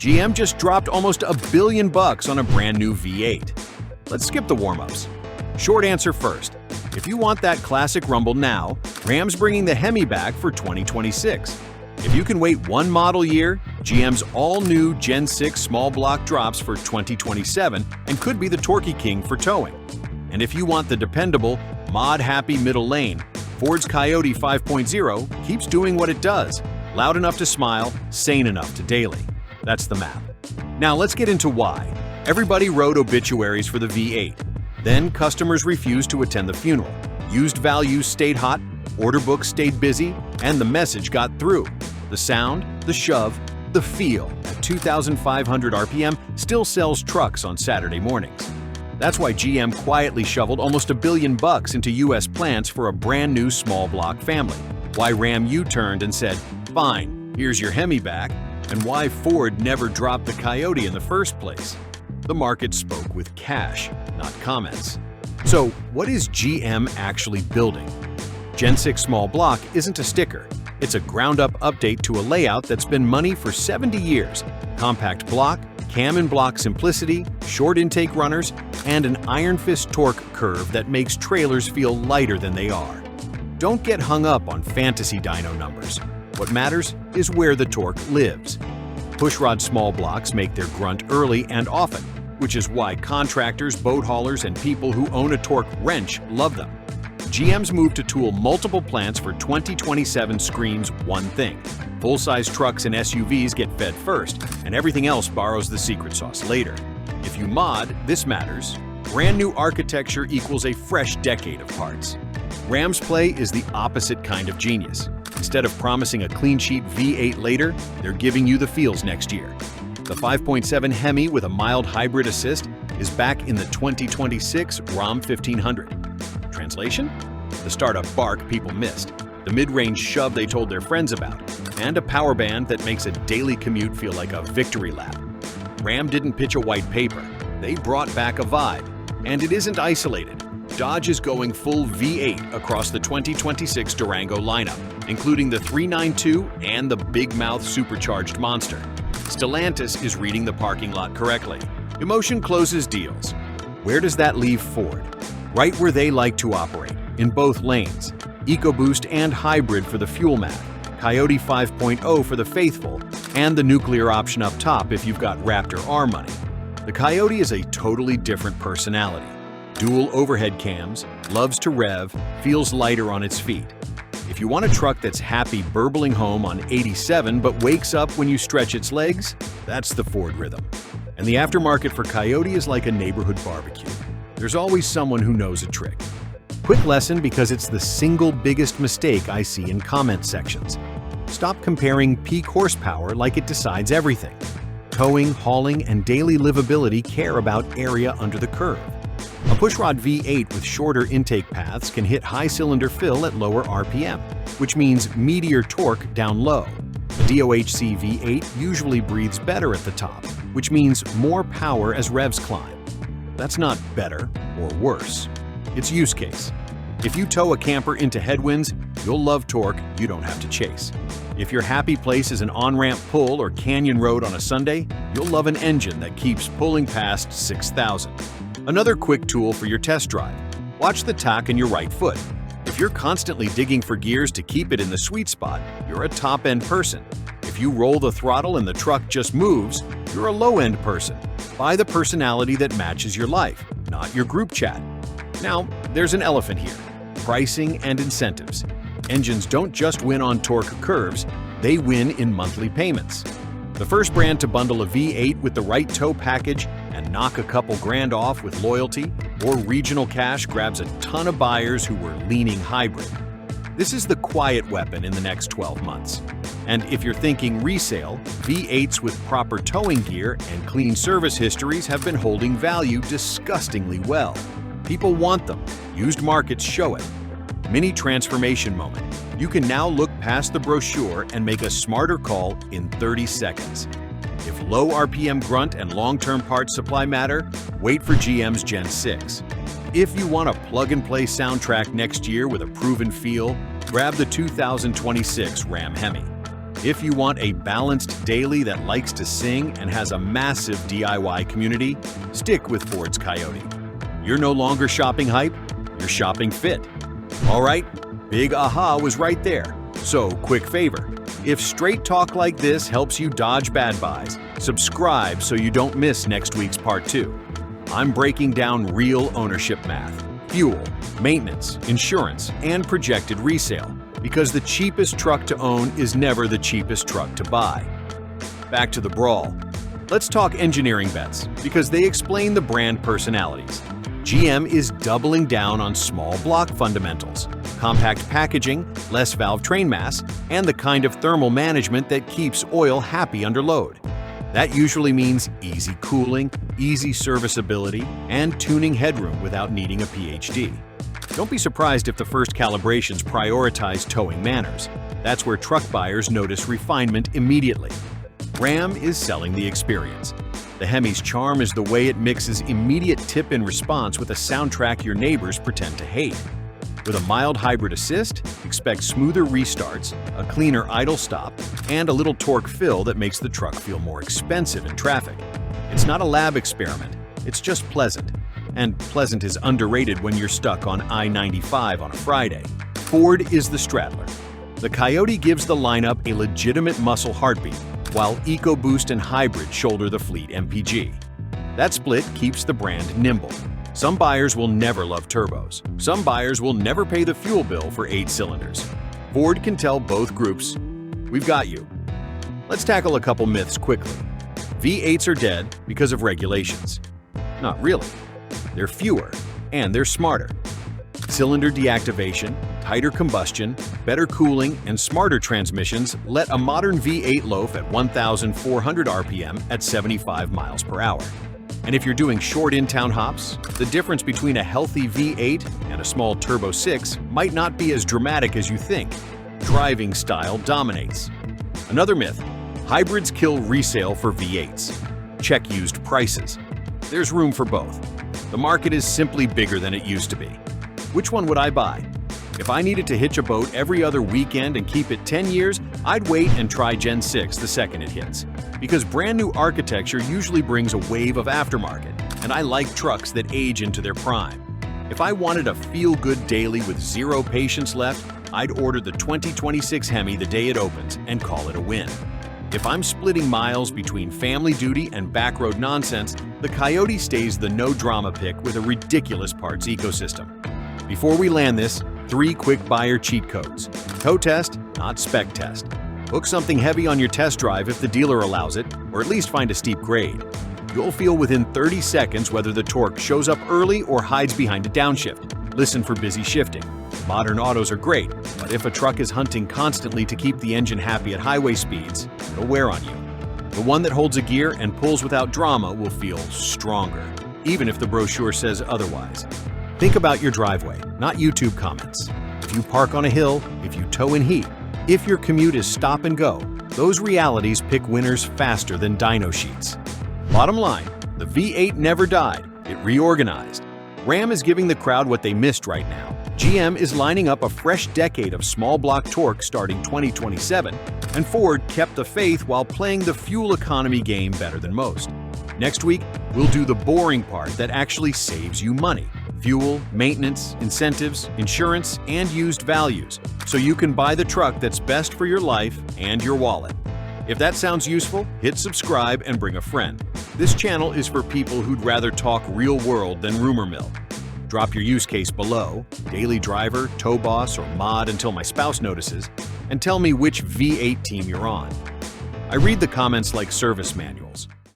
GM just dropped almost $1 billion on a brand new V8. Let's skip the warm-ups. Short answer first. If you want that classic rumble now, Ram's bringing the HEMI back for 2026. If you can wait one model year, GM's all-new Gen 6 small block drops for 2027 and could be the torquey king for towing. And if you want the dependable, mod-happy middle lane, Ford's Coyote 5.0 keeps doing what it does, loud enough to smile, sane enough to daily. That's the map. Now let's get into why. Everybody wrote obituaries for the V8. Then customers refused to attend the funeral. Used values stayed hot, order books stayed busy, and the message got through. The sound, the shove, the feel at 2,500 RPM still sells trucks on Saturday mornings. That's why GM quietly shoveled almost $1 billion into US plants for a brand new small block family. Why Ram U-turned and said, "Fine, here's your HEMI back," and why Ford never dropped the Coyote in the first place. The market spoke with cash, not comments. So, what is GM actually building? Gen 6 small block isn't a sticker. It's a ground-up update to a layout that's been money for 70 years. Compact block, cam and block simplicity, short intake runners, and an iron fist torque curve that makes trailers feel lighter than they are. Don't get hung up on fantasy dyno numbers. What matters is where the torque lives. Pushrod small blocks make their grunt early and often, which is why contractors, boat haulers, and people who own a torque wrench love them. GM's move to tool multiple plants for 2027 screams one thing. Full-size trucks and SUVs get fed first, and everything else borrows the secret sauce later. If you mod, this matters. Brand new architecture equals a fresh decade of parts. Ram's play is the opposite kind of genius. Instead of promising a clean sheet V8 later, they're giving you the feels next year. The 5.7 HEMI with a mild hybrid assist is back in the 2026 Ram 1500. Translation? The startup bark people missed, the mid-range shove they told their friends about, and a power band that makes a daily commute feel like a victory lap. Ram didn't pitch a white paper, they brought back a vibe. And it isn't isolated. Dodge is going full V8 across the 2026 Durango lineup, including the 392 and the big mouth supercharged monster. Stellantis is reading the parking lot correctly. Emotion closes deals. Where does that leave Ford? Right where they like to operate, in both lanes. EcoBoost and hybrid for the fuel map, Coyote 5.0 for the faithful, and the nuclear option up top if you've got Raptor R money. The Coyote is a totally different personality. Dual overhead cams, loves to rev, feels lighter on its feet. If you want a truck that's happy burbling home on 87 but wakes up when you stretch its legs, that's the Ford rhythm. And the aftermarket for Coyote is like a neighborhood barbecue. There's always someone who knows a trick. Quick lesson because it's the single biggest mistake I see in comment sections. Stop comparing peak horsepower like it decides everything. Towing, hauling, and daily livability care about area under the curve. A Pushrod V8 with shorter intake paths can hit high cylinder fill at lower RPM, which means meteor torque down low. A DOHC V8 usually breathes better at the top, which means more power as revs climb. That's not better or worse. It's use case. If you tow a camper into headwinds, you'll love torque you don't have to chase. If your happy place is an on-ramp pull or canyon road on a Sunday, you'll love an engine that keeps pulling past 6,000. Another quick tool for your test drive. Watch the tack in your right foot. If you're constantly digging for gears to keep it in the sweet spot, you're a top-end person. If you roll the throttle and the truck just moves, you're a low-end person. Buy the personality that matches your life, not your group chat. Now, there's an elephant here: pricing and incentives. Engines don't just win on torque curves, they win in monthly payments. The first brand to bundle a V8 with the right tow package and knock a couple grand off with loyalty or regional cash grabs a ton of buyers who were leaning hybrid. This is the quiet weapon in the next 12 months. And if you're thinking resale, V8s with proper towing gear and clean service histories have been holding value disgustingly well. People want them. Used markets show it. Mini transformation moment. You can now look past the brochure and make a smarter call in 30 seconds. If low RPM grunt and long-term parts supply matter, wait for GM's Gen 6. If you want a plug-and-play soundtrack next year with a proven feel, grab the 2026 Ram HEMI. If you want a balanced daily that likes to sing and has a massive DIY community, stick with Ford's Coyote. You're no longer shopping hype, you're shopping fit. All right, big aha was right there. So, quick favor. If straight talk like this helps you dodge bad buys, subscribe so you don't miss next week's part 2. I'm breaking down real ownership math, fuel, maintenance, insurance, and projected resale, because the cheapest truck to own is never the cheapest truck to buy. Back to the brawl. Let's talk engineering bets, because they explain the brand personalities. GM is doubling down on small block fundamentals, compact packaging, less valve train mass, and the kind of thermal management that keeps oil happy under load. That usually means easy cooling, easy serviceability, and tuning headroom without needing a PhD. Don't be surprised if the first calibrations prioritize towing manners. That's where truck buyers notice refinement immediately. Ram is selling the experience. The Hemi's charm is the way it mixes immediate tip-in response with a soundtrack your neighbors pretend to hate. With a mild hybrid assist, expect smoother restarts, a cleaner idle stop, and a little torque fill that makes the truck feel more expensive in traffic. It's not a lab experiment, it's just pleasant. And pleasant is underrated when you're stuck on I-95 on a Friday. Ford is the straddler. The Coyote gives the lineup a legitimate muscle heartbeat, while EcoBoost and Hybrid shoulder the fleet MPG. That split keeps the brand nimble. Some buyers will never love turbos. Some buyers will never pay the fuel bill for 8 cylinders. Ford can tell both groups, we've got you. Let's tackle a couple myths quickly. V8s are dead because of regulations. Not really. They're fewer, and they're smarter. Cylinder deactivation, tighter combustion, better cooling, and smarter transmissions let a modern V8 loaf at 1,400 RPM at 75 miles per hour. And if you're doing short in-town hops, the difference between a healthy V8 and a small Turbo 6 might not be as dramatic as you think. Driving style dominates. Another myth, hybrids kill resale for V8s. Check used prices. There's room for both. The market is simply bigger than it used to be. Which one would I buy? If I needed to hitch a boat every other weekend and keep it 10 years, I'd wait and try Gen 6 the second it hits. Because brand new architecture usually brings a wave of aftermarket, and I like trucks that age into their prime. If I wanted a feel-good daily with zero patience left, I'd order the 2026 Hemi the day it opens and call it a win. If I'm splitting miles between family duty and backroad nonsense, the Coyote stays the no-drama pick with a ridiculous parts ecosystem. Before we land this, 3 quick buyer cheat codes. Tow test, not spec test. Book something heavy on your test drive if the dealer allows it, or at least find a steep grade. You'll feel within 30 seconds whether the torque shows up early or hides behind a downshift. Listen for busy shifting. Modern autos are great, but if a truck is hunting constantly to keep the engine happy at highway speeds, it'll wear on you. The one that holds a gear and pulls without drama will feel stronger, even if the brochure says otherwise. Think about your driveway, not YouTube comments. If you park on a hill, if you tow in heat, if your commute is stop and go, those realities pick winners faster than dyno sheets. Bottom line, the V8 never died, it reorganized. Ram is giving the crowd what they missed right now. GM is lining up a fresh decade of small block torque starting 2027, and Ford kept the faith while playing the fuel economy game better than most. Next week, we'll do the boring part that actually saves you money. Fuel, maintenance, incentives, insurance, and used values, so you can buy the truck that's best for your life and your wallet. If that sounds useful, hit subscribe and bring a friend. This channel is for people who'd rather talk real world than rumor mill. Drop your use case below, daily driver, tow boss, or mod until my spouse notices, and tell me which V8 team you're on. I read the comments like service manuals.